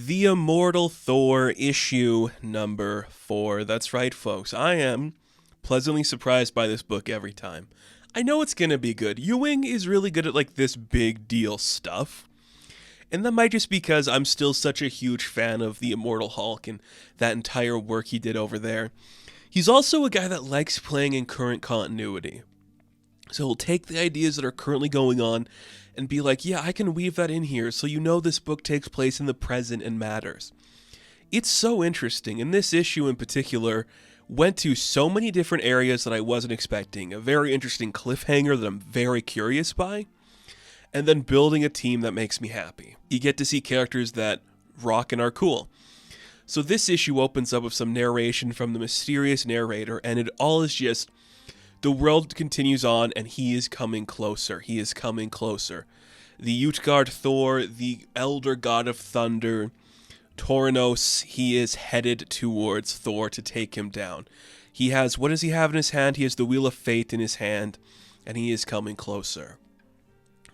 The Immortal Thor issue number 4. That's right, folks. I am pleasantly surprised by this book every time. I know it's going to be good. Ewing is really good at this big deal stuff. And that might just because I'm still such a huge fan of the Immortal Hulk and that entire work he did over there. He's also a guy that likes playing in current continuity. So he'll take the ideas that are currently going on and be like, yeah, I can weave that in here so you know this book takes place in the present and matters. It's so interesting, and this issue in particular went to so many different areas that I wasn't expecting. A very interesting cliffhanger that I'm very curious by, and then building a team that makes me happy. You get to see characters that rock and are cool. So this issue opens up with some narration from the mysterious narrator, and it all is just, the world continues on, and he is coming closer. He is coming closer. The Utgard Thor, the elder god of thunder, Tornos, he is headed towards Thor to take him down. He has, what does he have in his hand? He has the Wheel of Fate in his hand, and he is coming closer.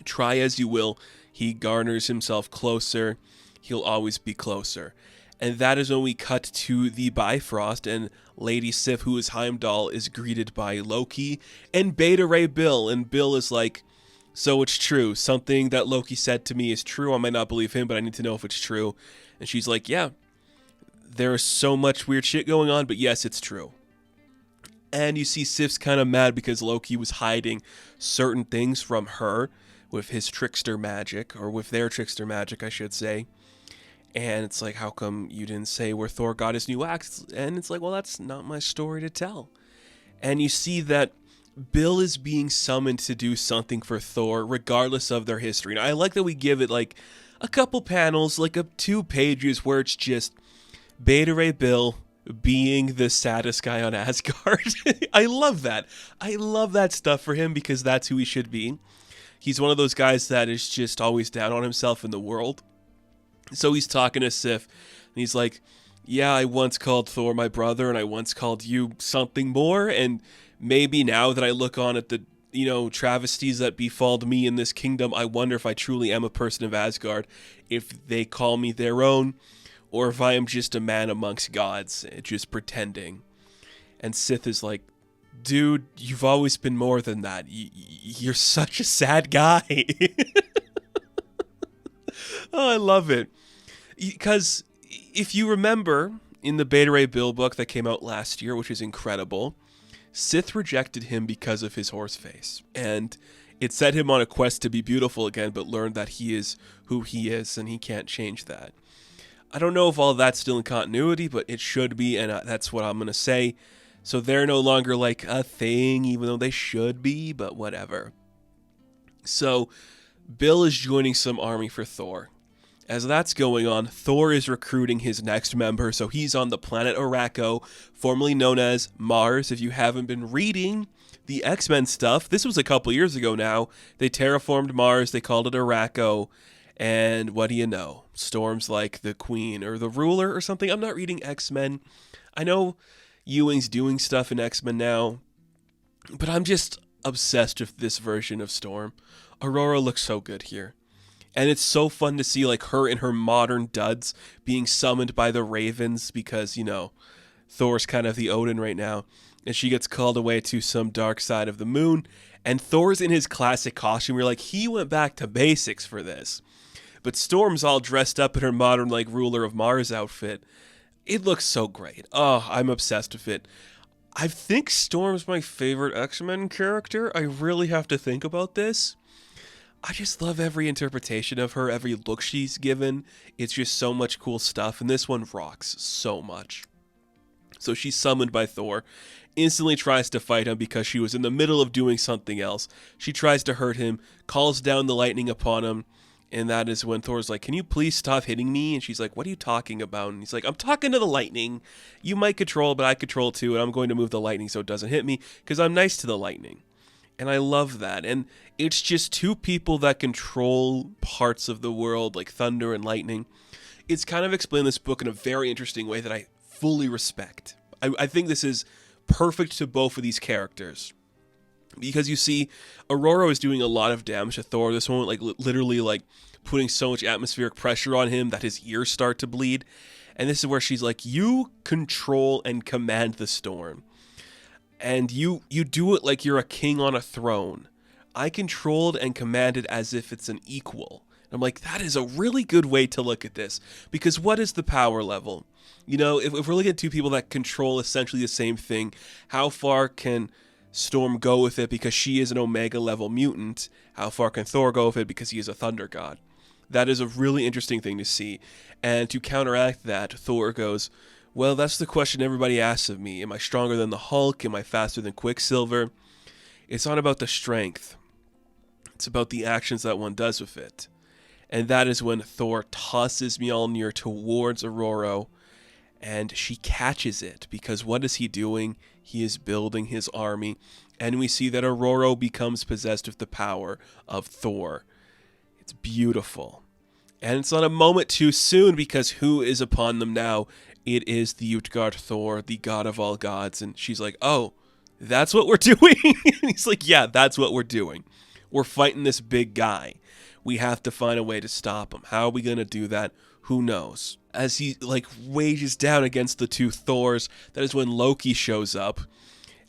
Try as you will, he garners himself closer. He'll always be closer. And that is when we cut to the Bifrost, and Lady Sif, who is Heimdall, is greeted by Loki and Beta Ray Bill. And Bill is like, so it's true. Something that Loki said to me is true. I might not believe him, but I need to know if it's true. And she's like, yeah, there is so much weird shit going on, but yes, it's true. And you see Sif's kind of mad because Loki was hiding certain things from her with his trickster magic, or with their trickster magic, I should say. And it's like, how come you didn't say where Thor got his new axe? And it's like, well, that's not my story to tell. And you see that Bill is being summoned to do something for Thor, regardless of their history. And I like that we give it like a couple panels, like 2 pages, where it's just Beta Ray Bill being the saddest guy on Asgard. I love that. I love that stuff for him because that's who he should be. He's one of those guys that is just always down on himself in the world. So he's talking to Sif, and he's like, yeah, I once called Thor my brother, and I once called you something more, and maybe now that I look on at the, travesties that befalled me in this kingdom, I wonder if I truly am a person of Asgard, if they call me their own, or if I am just a man amongst gods, just pretending. And Sif is like, dude, you've always been more than that. You're such a sad guy. Oh, I love it. Because if you remember in the Beta Ray Bill book that came out last year, which is incredible, Sith rejected him because of his horse face. And it set him on a quest to be beautiful again, but learned that he is who he is and he can't change that. I don't know if all that's still in continuity, but it should be, and that's what I'm going to say. So they're no longer like a thing, even though they should be, but whatever. So Bill is joining some army for Thor. As that's going on, Thor is recruiting his next member, so he's on the planet Araco, formerly known as Mars. If you haven't been reading the X-Men stuff, this was a couple years ago now. They terraformed Mars, they called it Araco, and what do you know? Storm's like the queen or the ruler or something. I'm not reading X-Men. I know Ewing's doing stuff in X-Men now, but I'm just obsessed with this version of Storm. Aurora looks so good here. And it's so fun to see her in her modern duds being summoned by the Ravens because, Thor's kind of the Odin right now. And she gets called away to some dark side of the moon. And Thor's in his classic costume. You're like, he went back to basics for this. But Storm's all dressed up in her modern, ruler of Mars outfit. It looks so great. Oh, I'm obsessed with it. I think Storm's my favorite X-Men character. I really have to think about this. I just love every interpretation of her, every look she's given. It's just so much cool stuff, and this one rocks so much. So she's summoned by Thor, instantly tries to fight him because she was in the middle of doing something else. She tries to hurt him, calls down the lightning upon him, and that is when Thor's like, can you please stop hitting me? And she's like, what are you talking about? And he's like, I'm talking to the lightning. You might control, but I control too, and I'm going to move the lightning so it doesn't hit me because I'm nice to the lightning. And I love that. And it's just 2 people that control parts of the world, like thunder and lightning. It's kind of explained this book in a very interesting way that I fully respect. I think this is perfect to both of these characters. Because you see, Aurora is doing a lot of damage to Thor. This moment, like literally, like putting so much atmospheric pressure on him that his ears start to bleed. And this is where she's like, "You control and command the storm, and you do it like you're a king on a throne. I controlled and commanded as if it's an equal." And I'm like, that is a really good way to look at this, because what is the power level? You know, if we're looking at two people that control essentially the same thing, how far can Storm go with it because she is an Omega level mutant? How far can Thor go with it because he is a Thunder God? That is a really interesting thing to see. And to counteract that, Thor goes, "Well, that's the question everybody asks of me. Am I stronger than the Hulk? Am I faster than Quicksilver? It's not about the strength. It's about the actions that one does with it." And that is when Thor tosses Mjolnir towards Aurora, and she catches it, because what is he doing? He is building his army, and we see that Aurora becomes possessed with the power of Thor. It's beautiful. And it's not a moment too soon, because who is upon them now? It is the Utgard Thor, the god of all gods. And she's like, "Oh, that's what we're doing?" He's like, "Yeah, that's what we're doing. We're fighting this big guy. We have to find a way to stop him. How are we going to do that? Who knows?" As he like wages down against the two Thors, that is when Loki shows up.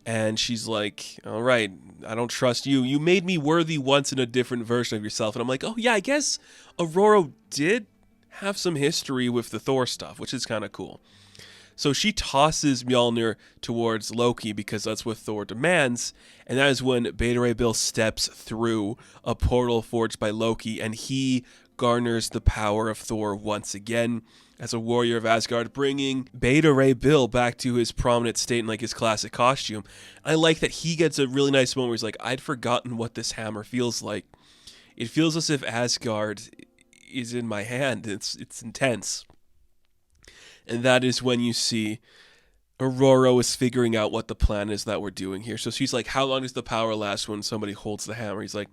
And she's like, "All right, I don't trust you. You made me worthy once in a different version of yourself." And I'm like, oh yeah, I guess Aurora did have some history with the Thor stuff, which is kind of cool. So she tosses Mjolnir towards Loki because that's what Thor demands. And that is when Beta Ray Bill steps through a portal forged by Loki, and he garners the power of Thor once again as a warrior of Asgard, bringing Beta Ray Bill back to his prominent state in like his classic costume. I like that he gets a really nice moment where he's like, "I'd forgotten what this hammer feels like. It feels as if Asgard is in my hand. It's intense." And that is when you see Aurora is figuring out what the plan is that we're doing here. So she's like, "How long does the power last when somebody holds the hammer?" He's like,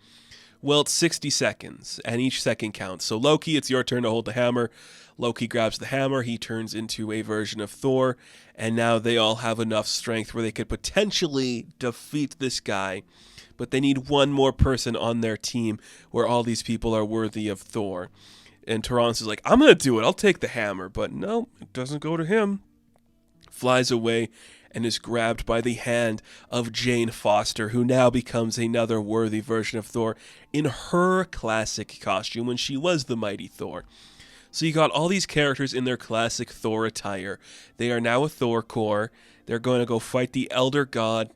"Well, it's 60 seconds, and each second counts. So Loki, it's your turn to hold the hammer." Loki grabs the hammer, he turns into a version of Thor, and now they all have enough strength where they could potentially defeat this guy. But they need one more person on their team where all these people are worthy of Thor. And Tyrannus is like, "I'm going to do it. I'll take the hammer." But no, it doesn't go to him. Flies away and is grabbed by the hand of Jane Foster, who now becomes another worthy version of Thor in her classic costume when she was the mighty Thor. So you got all these characters in their classic Thor attire. They are now a Thor Corps. They're going to go fight the Elder God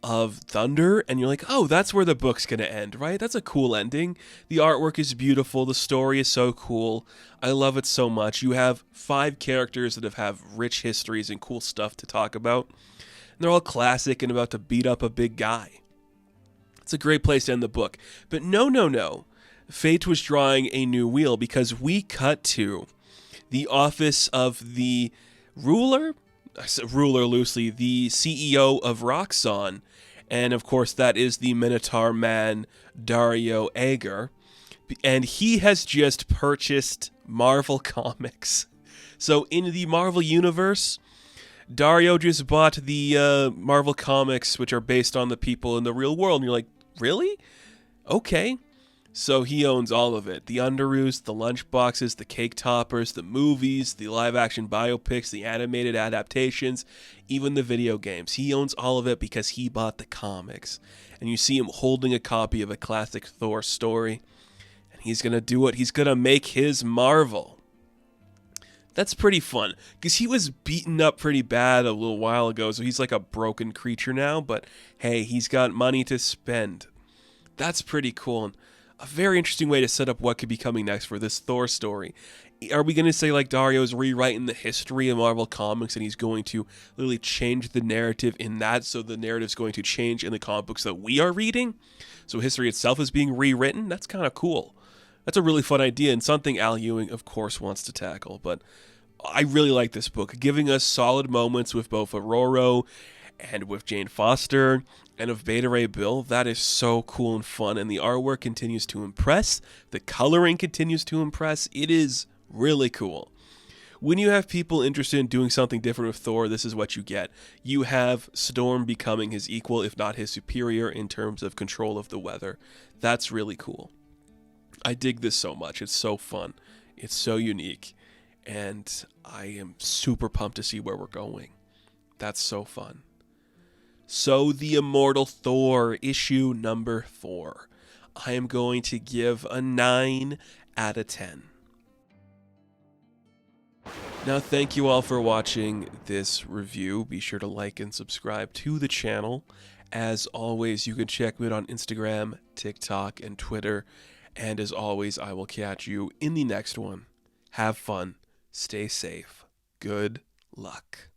of Thunder, and you're like, oh, that's where the book's going to end, right? That's a cool ending. The artwork is beautiful. The story is so cool. I love it so much. You have 5 characters that have rich histories and cool stuff to talk about. And they're all classic and about to beat up a big guy. It's a great place to end the book. But no. Fate was drawing a new wheel, because we cut to the office of the ruler loosely, the CEO of Roxxon, and of course that is the Minotaur man Dario Ager, and he has just purchased Marvel Comics. So in the Marvel universe, Dario just bought the Marvel Comics, which are based on the people in the real world, and you're like, really? Okay. So he owns all of it. The Underoos, the lunchboxes, the cake toppers, the movies, the live-action biopics, the animated adaptations, even the video games. He owns all of it because he bought the comics. And you see him holding a copy of a classic Thor story. And he's going to do it. He's going to make his Marvel. That's pretty fun, because he was beaten up pretty bad a little while ago, so he's like a broken creature now. But hey, he's got money to spend. That's pretty cool. And a very interesting way to set up what could be coming next for this Thor story. Are we going to say like Dario's rewriting the history of Marvel Comics, and he's going to literally change the narrative in that, so the narrative's going to change in the comic books that we are reading? So history itself is being rewritten? That's kind of cool. That's a really fun idea, and something Al Ewing, of course, wants to tackle. But I really like this book, giving us solid moments with both Aurora and with Jane Foster, and of Beta Ray Bill. That is so cool and fun, and the artwork continues to impress. The coloring continues to impress. It is really cool. When you have people interested in doing something different with Thor, this is what you get. You have Storm becoming his equal, if not his superior, in terms of control of the weather. That's really cool. I dig this so much. It's so fun. It's so unique. And I am super pumped to see where we're going. That's so fun. So, the Immortal Thor, issue number 4. I am going to give a 9 out of 10. Now, thank you all for watching this review. Be sure to like and subscribe to the channel. As always, you can check me out on Instagram, TikTok, and Twitter. And as always, I will catch you in the next one. Have fun. Stay safe. Good luck.